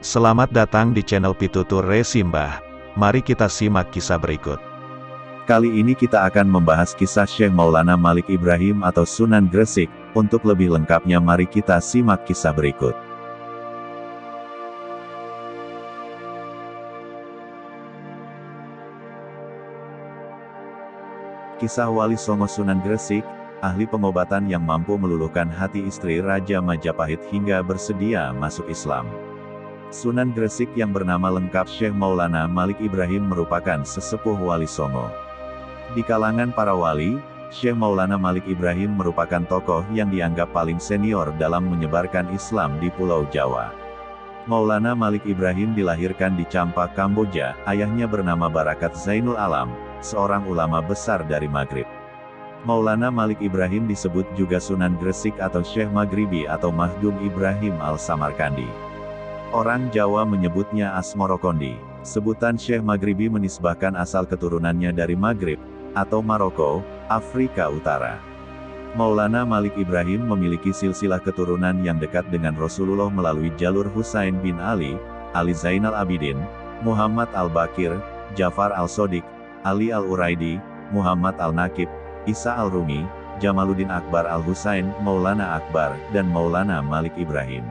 Selamat datang di channel Pitutur Resimbah. Mari kita simak kisah berikut. Kali ini kita akan membahas kisah Syekh Maulana Malik Ibrahim atau Sunan Gresik. Untuk lebih lengkapnya mari kita simak kisah berikut. Kisah Wali Songo Sunan Gresik, ahli pengobatan yang mampu meluluhkan hati istri Raja Majapahit hingga bersedia masuk Islam. Sunan Gresik yang bernama lengkap Syekh Maulana Malik Ibrahim merupakan sesepuh Wali Songo. Di kalangan para wali, Syekh Maulana Malik Ibrahim merupakan tokoh yang dianggap paling senior dalam menyebarkan Islam di Pulau Jawa. Maulana Malik Ibrahim dilahirkan di Champa, Kamboja. Ayahnya bernama Barakat Zainul Alam, seorang ulama besar dari Maghrib. Maulana Malik Ibrahim disebut juga Sunan Gresik atau Syekh Maghribi atau Mahdum Ibrahim al-Samarkandi. Orang Jawa menyebutnya Asmorokondi. Sebutan Syekh Maghribi menisbahkan asal keturunannya dari Maghrib, atau Maroko, Afrika Utara. Maulana Malik Ibrahim memiliki silsilah keturunan yang dekat dengan Rasulullah melalui jalur Husain bin Ali, Ali Zainal Abidin, Muhammad al-Bakir, Jafar al-Sodiq, Ali al-Uraidi, Muhammad al-Nakib, Isa al-Rumi, Jamaluddin Akbar al-Husain, Maulana Akbar, dan Maulana Malik Ibrahim.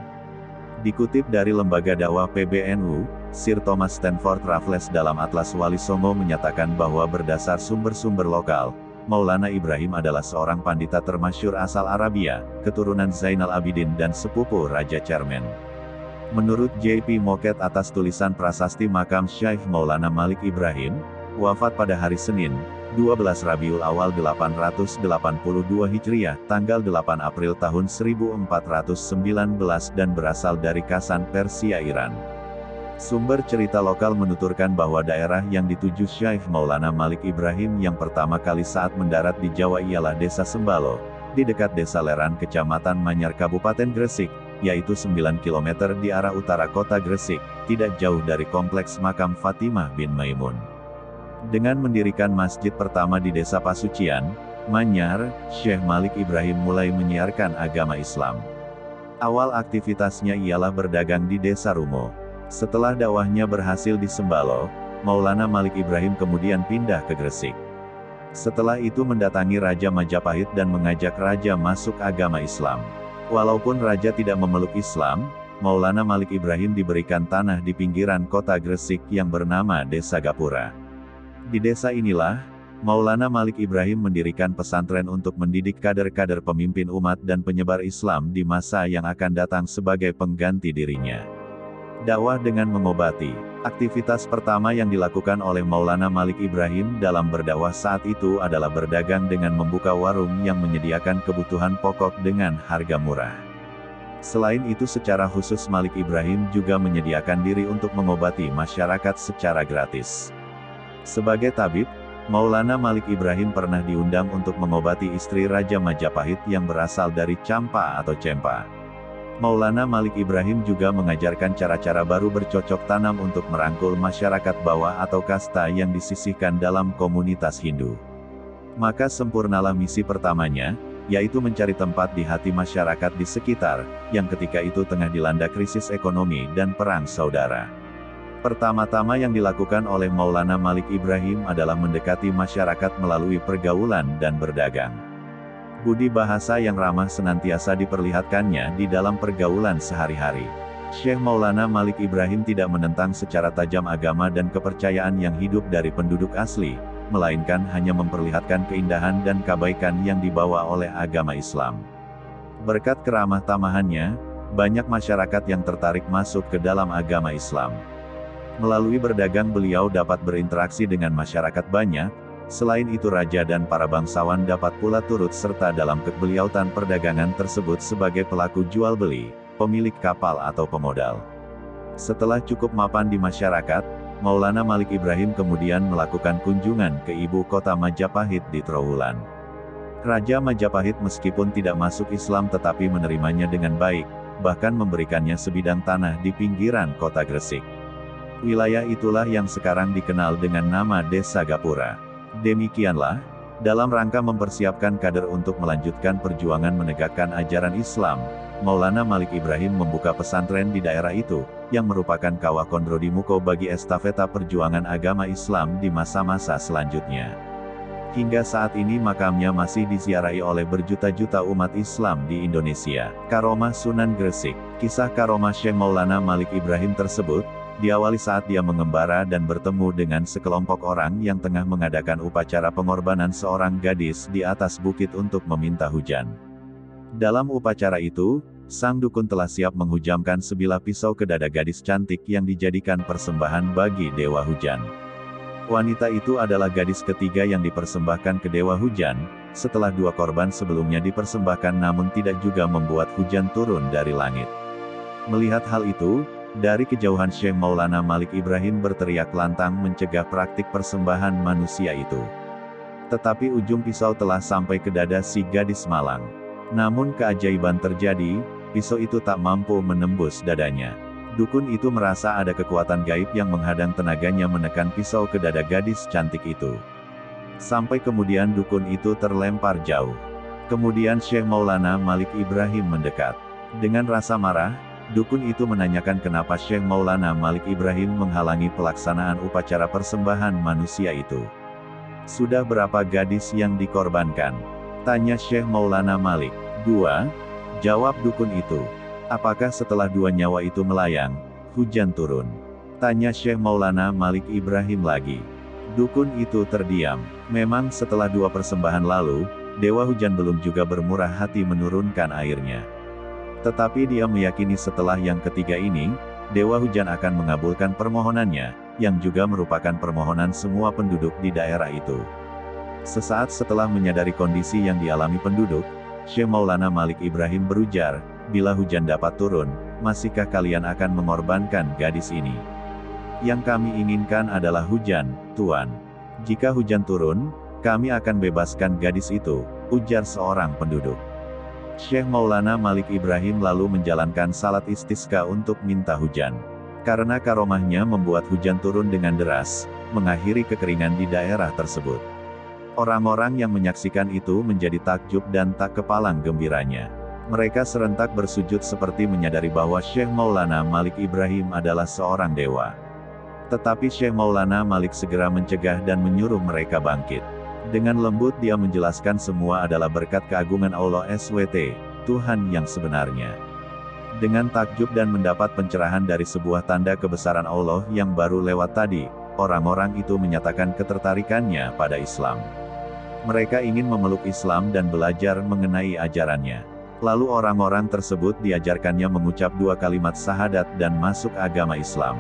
Dikutip dari lembaga dakwah PBNU, Sir Thomas Stanford Raffles dalam Atlas Wali Songo menyatakan bahwa berdasar sumber-sumber lokal, Maulana Ibrahim adalah seorang pandita termasyhur asal Arabia, keturunan Zainal Abidin dan sepupu Raja Charmen. Menurut J.P. Moket atas tulisan prasasti makam Syekh Maulana Malik Ibrahim, wafat pada hari Senin, 12 Rabiul Awal 882 Hijriah, tanggal 8 April tahun 1419 dan berasal dari Kasan, Persia, Iran. Sumber cerita lokal menuturkan bahwa daerah yang dituju Syekh Maulana Malik Ibrahim yang pertama kali saat mendarat di Jawa ialah Desa Sembalo, di dekat Desa Leran Kecamatan Manyar Kabupaten Gresik, yaitu 9 km di arah utara kota Gresik, tidak jauh dari kompleks makam Fatimah bin Maimun. Dengan mendirikan masjid pertama di Desa Pasucian, Manyar, Syekh Malik Ibrahim mulai menyiarkan agama Islam. Awal aktivitasnya ialah berdagang di Desa Rumo. Setelah dakwahnya berhasil di Sembalo, Maulana Malik Ibrahim kemudian pindah ke Gresik. Setelah itu mendatangi Raja Majapahit dan mengajak Raja masuk agama Islam. Walaupun Raja tidak memeluk Islam, Maulana Malik Ibrahim diberikan tanah di pinggiran kota Gresik yang bernama Desa Gapura. Di desa inilah, Maulana Malik Ibrahim mendirikan pesantren untuk mendidik kader-kader pemimpin umat dan penyebar Islam di masa yang akan datang sebagai pengganti dirinya. Dakwah dengan mengobati. Aktivitas pertama yang dilakukan oleh Maulana Malik Ibrahim dalam berdakwah saat itu adalah berdagang dengan membuka warung yang menyediakan kebutuhan pokok dengan harga murah. Selain itu secara khusus Malik Ibrahim juga menyediakan diri untuk mengobati masyarakat secara gratis. Sebagai tabib, Maulana Malik Ibrahim pernah diundang untuk mengobati istri Raja Majapahit yang berasal dari Champa atau Cempa. Maulana Malik Ibrahim juga mengajarkan cara-cara baru bercocok tanam untuk merangkul masyarakat bawah atau kasta yang disisihkan dalam komunitas Hindu. Maka sempurnalah misi pertamanya, yaitu mencari tempat di hati masyarakat di sekitar, yang ketika itu tengah dilanda krisis ekonomi dan perang saudara. Pertama-tama yang dilakukan oleh Maulana Malik Ibrahim adalah mendekati masyarakat melalui pergaulan dan berdagang. Budi bahasa yang ramah senantiasa diperlihatkannya di dalam pergaulan sehari-hari. Syekh Maulana Malik Ibrahim tidak menentang secara tajam agama dan kepercayaan yang hidup dari penduduk asli, melainkan hanya memperlihatkan keindahan dan kebaikan yang dibawa oleh agama Islam. Berkat keramah tamahannya, banyak masyarakat yang tertarik masuk ke dalam agama Islam. Melalui berdagang beliau dapat berinteraksi dengan masyarakat banyak. Selain itu raja dan para bangsawan dapat pula turut serta dalam kebeliautan perdagangan tersebut sebagai pelaku jual beli, pemilik kapal atau pemodal. Setelah cukup mapan di masyarakat, Maulana Malik Ibrahim kemudian melakukan kunjungan ke ibu kota Majapahit di Trowulan. Raja Majapahit meskipun tidak masuk Islam tetapi menerimanya dengan baik, bahkan memberikannya sebidang tanah di pinggiran kota Gresik. Wilayah itulah yang sekarang dikenal dengan nama Desa Gapura. Demikianlah, Dalam rangka mempersiapkan kader untuk melanjutkan perjuangan menegakkan ajaran Islam, Maulana Malik Ibrahim membuka pesantren di daerah itu, yang merupakan kawah Kondro-Dimuko bagi estafeta perjuangan agama Islam di masa-masa selanjutnya. Hingga saat ini makamnya masih diziarahi oleh berjuta-juta umat Islam di Indonesia. Karomah Sunan Gresik. Kisah karomah Syekh Maulana Malik Ibrahim tersebut, diawali saat dia mengembara dan bertemu dengan sekelompok orang yang tengah mengadakan upacara pengorbanan seorang gadis di atas bukit untuk meminta hujan. Dalam upacara itu, sang dukun telah siap menghujamkan sebilah pisau ke dada gadis cantik yang dijadikan persembahan bagi dewa hujan. Wanita itu adalah gadis ketiga yang dipersembahkan ke dewa hujan, setelah dua korban sebelumnya dipersembahkan namun tidak juga membuat hujan turun dari langit. Melihat hal itu, dari kejauhan Syekh Maulana Malik Ibrahim berteriak lantang mencegah praktik persembahan manusia itu. Tetapi ujung pisau telah sampai ke dada si gadis malang. Namun keajaiban terjadi, pisau itu tak mampu menembus dadanya. Dukun itu merasa ada kekuatan gaib yang menghadang tenaganya menekan pisau ke dada gadis cantik itu. Sampai kemudian dukun itu terlempar jauh. Kemudian Syekh Maulana Malik Ibrahim mendekat. Dengan rasa marah, dukun itu menanyakan kenapa Syekh Maulana Malik Ibrahim menghalangi pelaksanaan upacara persembahan manusia itu. Sudah berapa gadis yang dikorbankan? Tanya Syekh Maulana Malik. 2. Jawab dukun itu. Apakah setelah dua nyawa itu melayang, hujan turun? Tanya Syekh Maulana Malik Ibrahim lagi. Dukun itu terdiam. Memang setelah dua persembahan lalu, dewa hujan belum juga bermurah hati menurunkan airnya. Tetapi dia meyakini setelah yang ketiga ini, dewa hujan akan mengabulkan permohonannya, yang juga merupakan permohonan semua penduduk di daerah itu. Sesaat setelah menyadari kondisi yang dialami penduduk, Syekh Maulana Malik Ibrahim berujar, bila hujan dapat turun, masihkah kalian akan mengorbankan gadis ini? Yang kami inginkan adalah hujan, Tuan. Jika hujan turun, kami akan bebaskan gadis itu, ujar seorang penduduk. Syekh Maulana Malik Ibrahim lalu menjalankan salat istisqa untuk minta hujan. Karena karomahnya membuat hujan turun dengan deras, mengakhiri kekeringan di daerah tersebut. Orang-orang yang menyaksikan itu menjadi takjub dan tak kepalang gembiranya. Mereka serentak bersujud seperti menyadari bahwa Syekh Maulana Malik Ibrahim adalah seorang dewa. Tetapi Syekh Maulana Malik segera mencegah dan menyuruh mereka bangkit. Dengan lembut dia menjelaskan semua adalah berkat keagungan Allah SWT, Tuhan yang sebenarnya. Dengan takjub dan mendapat pencerahan dari sebuah tanda kebesaran Allah yang baru lewat tadi, orang-orang itu menyatakan ketertarikannya pada Islam. Mereka ingin memeluk Islam dan belajar mengenai ajarannya. Lalu orang-orang tersebut diajarkannya mengucap dua kalimat syahadat dan masuk agama Islam.